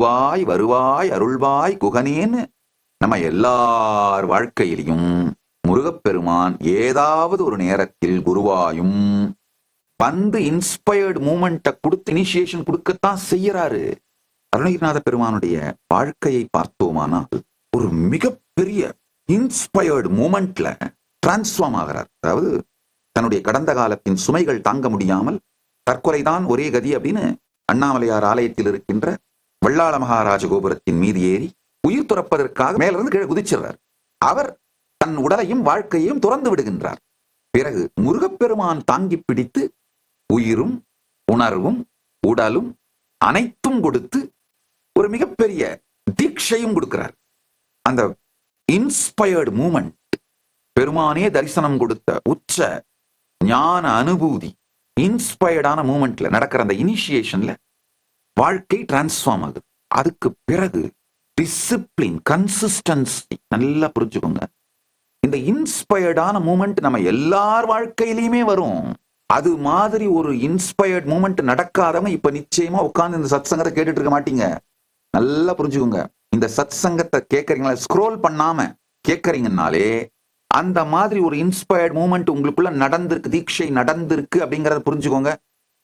வருவாய் வருவாய் அருள்வாய் குகனேன்னு நம்ம எல்லார் வாழ்க்கையிலையும் முருகப்பெருமான் ஏதாவது ஒரு நேரத்தில் குருவாயும் வந்து இன்ஸ்பயர்டு மூமெண்ட்டை கொடுத்து இனிஷியேஷன் கொடுக்கத்தான் செய்யறாரு. அருணகிரிநாத பெருமானுடைய வாழ்க்கையை பார்த்தோமானால் ஒரு மிகப்பெரிய இன்ஸ்பயர்டு மூமெண்ட்ல டிரான்ஸ்ஃபார்ம் ஆகிறார். அதாவது தன்னுடைய கடந்த காலத்தின் சுமைகள் தாங்க முடியாமல் தற்கொலைதான் ஒரே கதி அப்படின்னு அண்ணாமலையார் ஆலயத்தில் இருக்கின்ற வெள்ளாள மகாராஜ கோபுரத்தின் மீது ஏறி உயிர் துறப்பதற்காக மேலிருந்து கீழே குதிச்சிடுறார். அவர் தன் உடலையும் வாழ்க்கையையும் துறந்து விடுகின்றார். பிறகு முருகப்பெருமான் தாங்கி பிடித்து உயிரும் உணர்வும் உடலும் அனைத்தும் கொடுத்து ஒரு மிகப்பெரிய தீட்சையும் கொடுக்கிறார். அந்த இன்ஸ்பயர்டு மூமெண்ட், பெருமானே தரிசனம் கொடுத்த உச்ச ஞான அனுபூதி, இன்ஸ்பயர்டான மூமெண்ட்ல நடக்கிற அந்த இனிஷியேஷன்ல வாழ்க்கை டிரான்ஸ்ஃபார்ம் ஆகுது. அதுக்கு பிறகு டிசிப்ளின், கன்சிஸ்டன்சி, நல்லா புரிஞ்சுக்கோங்க. இந்த இன்ஸ்பயர்டான மூமெண்ட் நம்ம எல்லார் வாழ்க்கையிலுமே வரும். அது மாதிரி ஒரு இன்ஸ்பயர்ட் மூமெண்ட் நடக்காதவங்க இப்ப நிச்சயமா உட்கார்ந்து இந்த சத் சங்கத்தை கேட்டுட்டு இருக்க மாட்டீங்க. நல்லா புரிஞ்சுக்கோங்க. இந்த சத் சங்கத்தை கேட்கறீங்களா, ஸ்க்ரோல் பண்ணாம கேட்கறீங்கன்னாலே அந்த மாதிரி ஒரு இன்ஸ்பயர்ட் மூமெண்ட் உங்களுக்குள்ள நடந்திருக்கு, தீட்சை நடந்திருக்கு அப்படிங்கறத புரிஞ்சுக்கோங்க.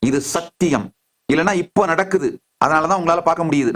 இது சத்தியம். இல்லைன்னா இப்போ நடக்குது, அதனாலதான் உங்களால பார்க்க முடியுது.